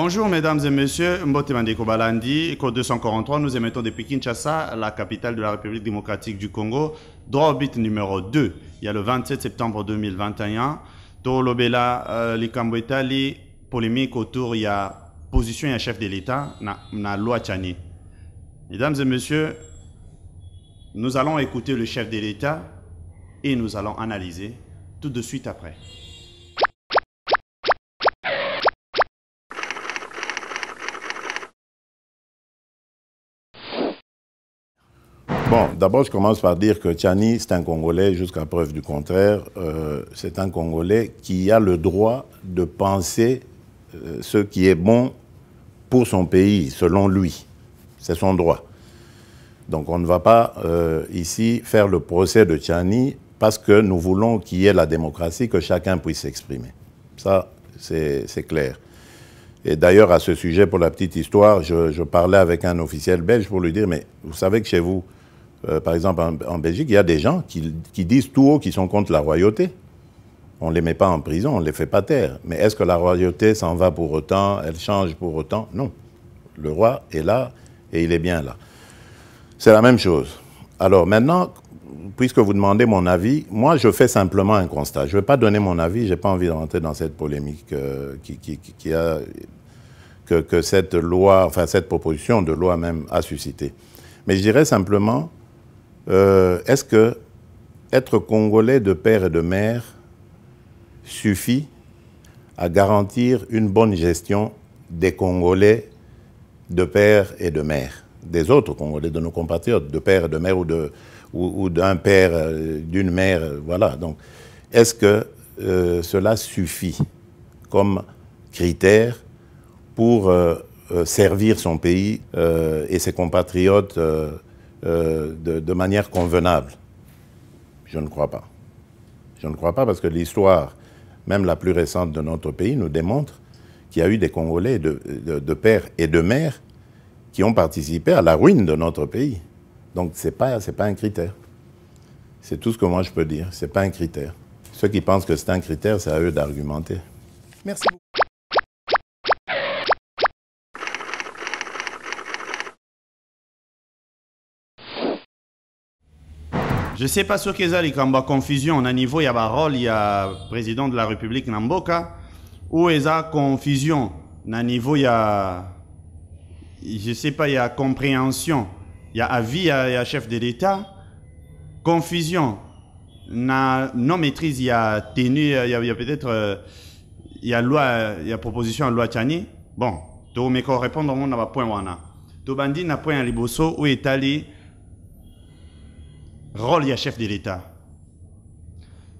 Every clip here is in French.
Bonjour mesdames et messieurs, Mbote Mandeko Balandi, code 243, nous émettons depuis Kinshasa, la capitale de la République démocratique du Congo, droit au but numéro 2. Il y a le 27 septembre 2021, Tolobela, Likambo Itali, polémique autour, il y a position et chef de l'État, na loi Tchani. Mesdames et messieurs, nous allons écouter le chef de l'État et nous allons analyser tout de suite après. Bon, d'abord, je commence par dire que Tchani, c'est un Congolais, jusqu'à preuve du contraire. C'est un Congolais qui a le droit de penser ce qui est bon pour son pays, selon lui. C'est son droit. Donc, on ne va pas ici faire le procès de Tchani parce que nous voulons qu'il y ait la démocratie, que chacun puisse s'exprimer. Ça, c'est clair. Et d'ailleurs, à ce sujet, pour la petite histoire, je parlais avec un officiel belge pour lui dire, mais vous savez que chez vous, par exemple, en Belgique, il y a des gens qui disent tout haut qu'ils sont contre la royauté. On ne les met pas en prison, on ne les fait pas taire. Mais est-ce que la royauté s'en va pour autant, elle change pour autant? Non. Le roi est là et il est bien là. C'est la même chose. Alors maintenant, puisque vous demandez mon avis, moi je fais simplement un constat. Je ne vais pas donner mon avis, je n'ai pas envie de rentrer dans cette polémique que cette loi, enfin cette proposition de loi même a suscité. Mais je dirais simplement, est-ce que être Congolais de père et de mère suffit à garantir une bonne gestion des Congolais de père et de mère, des autres Congolais, de nos compatriotes, de père et de mère ou d'un père, d'une mère, voilà. Donc, est-ce que cela suffit comme critère pour servir son pays et ses compatriotes de manière convenable? Je ne crois pas. Je ne crois pas parce que l'histoire, même la plus récente de notre pays, nous démontre qu'il y a eu des Congolais de père et de mère qui ont participé à la ruine de notre pays. Donc c'est pas un critère. C'est tout ce que moi je peux dire. C'est pas un critère. Ceux qui pensent que c'est un critère, c'est à eux d'argumenter. Merci beaucoup. Je ne sais pas sur quel est la confusion. À niveau, il y a un rôle, il y a le président de la République Namboka. Ou il y a confusion. À niveau, il y a, je ne sais pas, il y a compréhension. Il y a avis, il y a chef de l'État. Confusion. Non maîtrise, il y a tenue, il y a peut-être, il y a loi, il y a proposition à loi Tchani. Bon, tu me répondre au monde à point wana. Tu bandi na point à liboso où est allé. Rôle, il y a chef de l'État.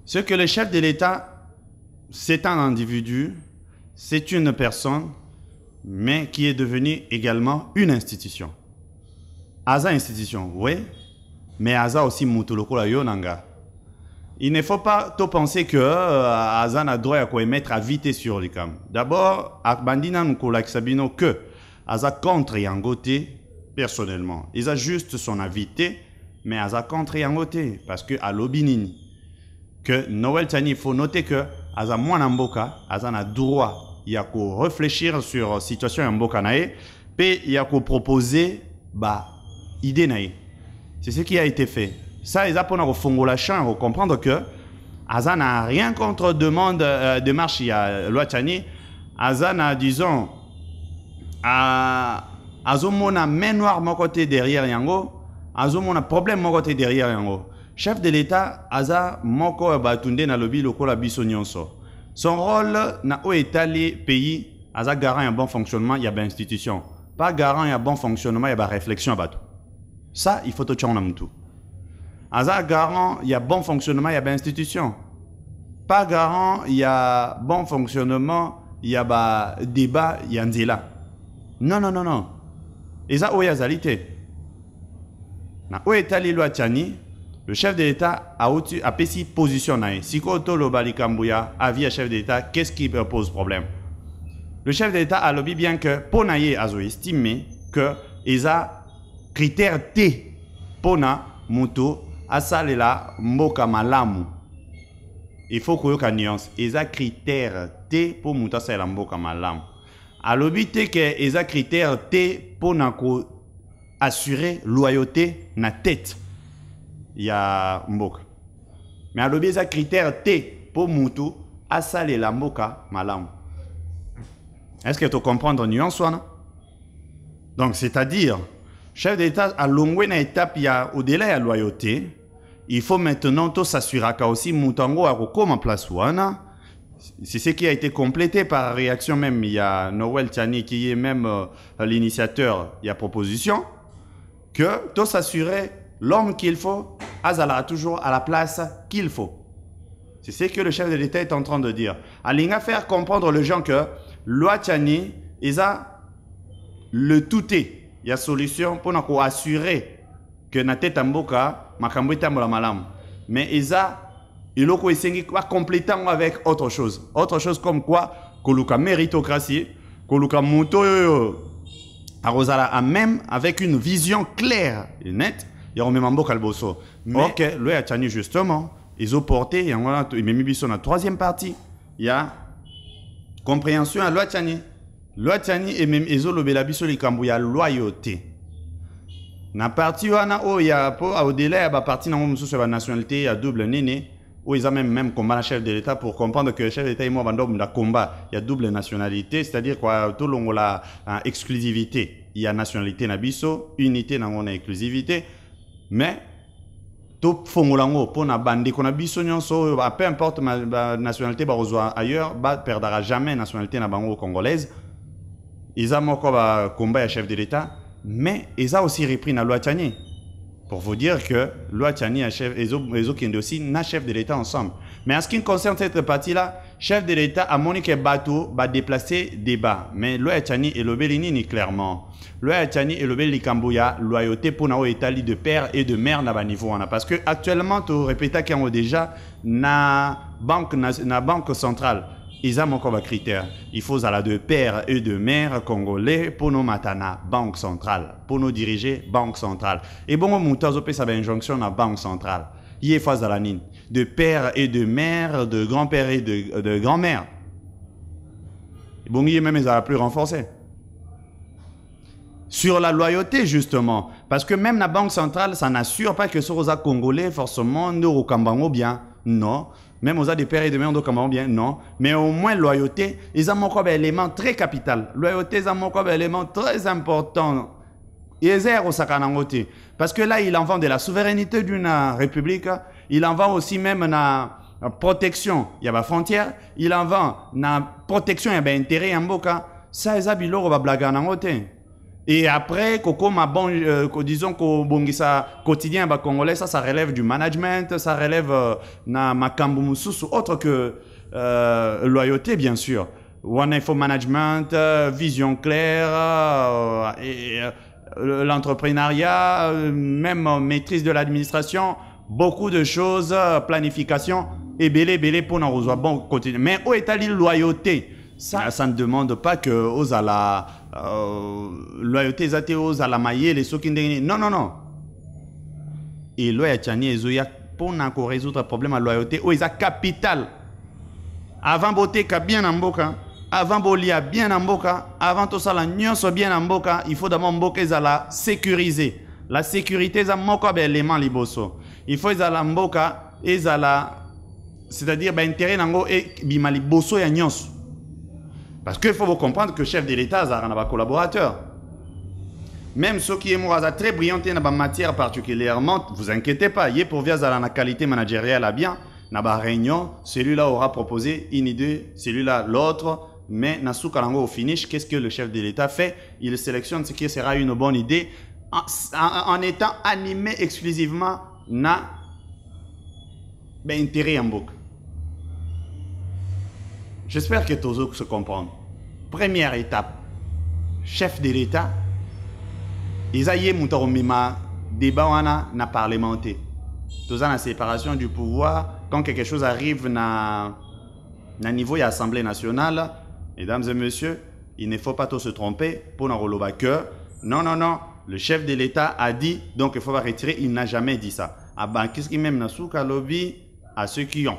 Ce que le chef de l'État, c'est un individu, c'est une personne, mais qui est devenue également une institution. Aza institution, oui, mais Aza aussi Moutoloko la Yonanga. Il ne faut pas te penser que Aza n'a droit à émettre à vite sur les cam. D'abord, Akbandina Nkola Sabino que Aza contre Yangote personnellement. Il a juste son invité. Mais Aza contre Yangote, parce que à l'Obinini, que Noël Tchani, il faut noter que Aza Mwanamboka, Aza n'a droit, il y a qu'à réfléchir sur la situation Yamboka nae, puis il y a qu'à proposer, idée nae. C'est ce qui a été fait. Ça, ils apprennent au Fongola Chan, à comprendre que Aza n'a rien contre demande de marche, il y a loi Tchani. Aza n'a, disons, Azomona main noire mon côté derrière Yango. Azo mon problème mon côté derrière yango. Chef de l'État Aza moko batunde na lobi lokola biso nyonso. Son rôle na o étalé pays Aza garant un bon fonctionnement il y a bien institution. Pas garant un bon fonctionnement il y a réflexion bateau. Ça il faut te tchon namtu. Aza garant il y a bon fonctionnement il y a bien institution. Pas garant il y a bon fonctionnement il y a débat il y a nzela. Non non non non. Et ça o ya zalité. Où est allé loi Tchani, le chef de l'État a pris position. Si Koto Lobali Kambouya avis à chef de l'État, qu'est-ce qui pose problème? Le chef de l'État a lobby bien que Ponaye a estimé que il a critère T Pona Muto Asalela Mboka Malamu. Il faut qu'il y ait une nuance. Il a critère T pour Muto Asalela Mboka Malamu. alobi te que eza critère te pour assurer loyauté na tête ya mboka. Mais alobi eza critère te pour mutu asale la mboka malamu. Est-ce que tu comprends ton nuance wana? Donc c'est-à-dire chef d'État à longue étape il y a au-delà de la loyauté, il faut maintenant tout s'assurer que aussi mutango a comme en place wana. C'est ce qui a été complété par réaction même. Il y a Noël Tchani qui est même l'initiateur, il y a proposition, que tout s'assurer l'homme qu'il faut, azala toujours à la place qu'il faut. C'est ce que le chef de l'État est en train de dire. Alinga faire comprendre les gens que loi Tchani, ils ont le touté. Il y a solution pour nous assurer que na tête mboka makambo etambola malamu. Mais ils ont il faut compléter avec autre chose. Autre chose comme quoi, koluka méritocratie, koluka muto arosala même avec une vision claire et nette, il y a même un beau calboso. Mais ok, le Tchani justement, ils ont porté, il y a même mis sur la troisième partie, il y a compréhension à loi Tchani. Loi Tchani et même ils ont le belabiso les cambouya loyauté. Na partie wana il y a au délai à partie dans la nationalité à double néné. Où ils ont même combat le chef de l'État pour comprendre que le chef de l'État est moi dans combat. Il y a double nationalité, c'est-à-dire quoi, tout le monde a exclusivité. Il y a nationalité nabiso, unité dans la exclusivité, mais tout fongolango pour na bande qu'on a biso nyonso, peu importe ma nationalité ba ailleurs, ba perdra jamais nationalité na bango congolaise. Ils ont encore combat le chef de l'État, mais ils ont aussi repris la loi Tchani. Pour vous dire que loi Tchani a chef, et aussi n'a chef de l'État ensemble. Mais en ce qui concerne cette partie-là, chef de l'État a monique bateau va déplacer débat. Mais loi Tchani et le Belini clairement. Loi Tchani et le Beli Kambouya, loyauté pour nos États de père et de mère na niveau. Parce que actuellement, tu répètes qu'il y a déjà na banque centrale. Ils ont encore un critère. Il faut aller de père et de mère congolais pour nos matana, banque centrale. Pour nous diriger, banque centrale. Et bon, on a ça une injonction à la banque centrale. Il y a phase à la ligne. De père et de mère, de grand-père et de grand-mère. Et bon, il y a même ils ont plus renforcé. Sur la loyauté, justement. Parce que même la banque centrale, ça n'assure pas que ce soit congolais, forcément, nous au bien. Non. Même aux des pères et de mères, comment bien, non. Mais au moins, loyauté, ils ont encore un élément très capital. Loyauté, ils ont encore un élément très important. Parce que là, il en va de la souveraineté d'une république. Il en va aussi même de la protection. Il y a des frontières. Il en va de la protection. Il y a des intérêts en boka. Ça, ils ont des blagues en côté. Et après, disons que ça quotidien congolais, ça relève du management, ça relève na makambu mususu autre que loyauté bien sûr. One info management, vision claire, l'entrepreneuriat, même maîtrise de l'administration, beaucoup de choses, planification et belé pour nous rejoindre bon quotidien. Mais où est la loyauté? Ça ne demande pas que aux à la loyauté zate aux à la maille les sokindeni. Non non non. Et loya Tchani ezoya pour encore résoudre le problème à loyauté où ils a capital. Avant boté ka bien en boka, avant bolia bien en boka, avant tout ça la nyonso bien en boka, il faut d'abord mboka za la sécuriser. La sécurité za moko ba élément liboso. Il faut za la mboka et za la c'est-à-dire ba intérêt nango et bima liboso ya nyonso. Parce qu'il faut vous comprendre que le chef de l'État a un collaborateur. Même ceux qui sont très brillants dans la matière particulièrement, ne vous inquiétez pas, il est pour voir la qualité managériale à bien. Dans la réunion, celui-là aura proposé une idée, celui-là l'autre. Mais au finish, qu'est-ce que le chef de l'État fait? Il sélectionne ce qui sera une bonne idée en étant animé exclusivement na intérêt en boucle. J'espère que tous se comprennent. Première étape, chef de l'État, ils ont débat na parlementé. Tous la séparation du pouvoir, quand quelque chose arrive na niveau de l'Assemblée nationale, mesdames et messieurs, il ne faut pas tous se tromper pour nous relever que non, non, non, le chef de l'État a dit, donc il faut pas retirer, il n'a jamais dit ça. Ah ben, qu'est-ce qui même n'a lobby à ceux qui ont?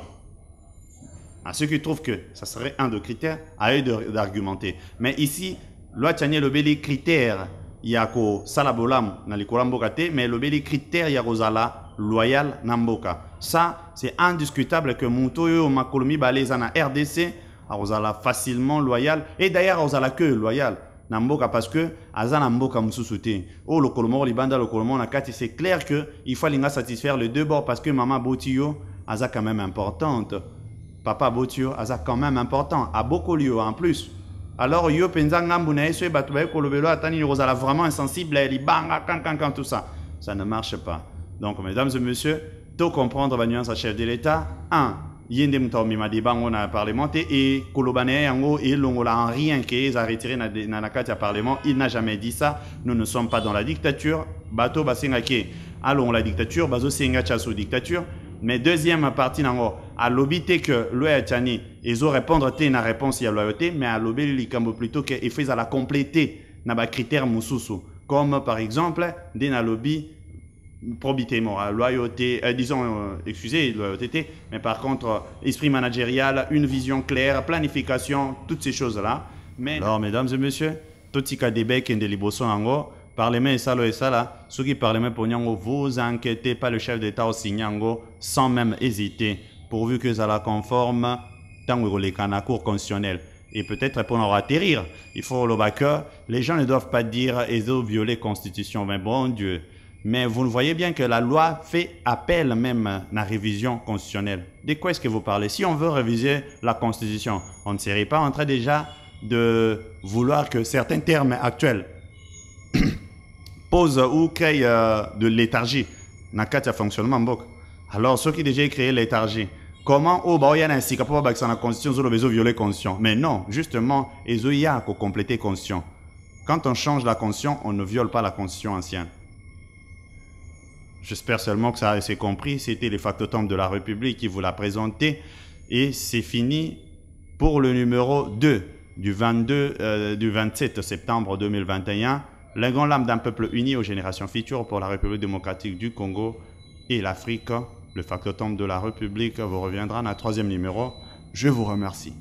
À ceux qui trouvent que ça serait un des critères, à eux d'argumenter. Mais ici, loi tient le bel critère, il y a ko salabolam na likolamboka te, mais le bel critère il y a rozala loyal namboka. Ça, c'est indiscutable que Moutoyo Makolomi baleza na RDC a rozala facilement loyal et d'ailleurs rozala que loyal. Namboka parce que azana mboka mususute. Oh le kolomo libanda le kolomo na kati, c'est clair que il faut linga satisfaire les deux bords parce que maman Botio aza quand même importante. Papa Botio aza quand même important à beaucoup lieu en plus. Alors yo penza ngambu na eso batubay kolobelo atani rozala vraiment insensible libanga kan tout ça. Ça ne marche pas. Donc mesdames et messieurs, tout comprendre la nuance à chef de l'État. 1. Yende mutaomi madibango na parlement et kolobane yango et longola en rien qu'ils a retiré na la carte parlement. Il n'a jamais dit ça. Nous ne sommes pas dans la dictature. Bato basengake allons la dictature, bazo senga chasso dictature. Mais deuxième partie nango à l'obité que l'OEA tani ils ont répondre té na réponse ya loyauté, mais à l'obé likambo plutôt que il fait à la compléter na ba critères mususu comme par exemple des na lobby probité morale, loyauté, disons, excusez, loyauté, mais par contre, esprit managérial, une vision claire, planification, toutes ces choses-là. Mais alors, mesdames et messieurs, tout ce qui est débat qui est de ango, parlement et ça là, ceux qui parlent pour nyango, vous inquiétez pas le chef d'État au Sinyango sans même hésiter, pourvu que ça la conforme tant que les cours constitutionnels. Et peut-être pour en atterrir, il faut le que les gens ne doivent pas dire ils ont violé la Constitution, mais bon Dieu. Mais vous voyez bien que la loi fait appel même à la révision constitutionnelle. De quoi est-ce que vous parlez? Si on veut réviser la Constitution, on ne serait pas en train déjà de vouloir que certains termes actuels posent ou créent de léthargie dans le fonctionnement. Alors, ceux qui ont déjà créé léthargie, comment il y a ainsi que la Constitution, ils ont violé la Constitution? Mais non, justement, il y a qu'à compléter la Constitution. Quand on change la Constitution, on ne viole pas la Constitution ancienne. J'espère seulement que ça a été compris. C'était les factotums de la République qui vous l'a présenté. Et c'est fini pour le numéro 2 du 27 septembre 2021. Les grandes lames d'un peuple uni aux générations futures pour la République démocratique du Congo et l'Afrique. Le factotum de la République vous reviendra dans le 3e numéro. Je vous remercie.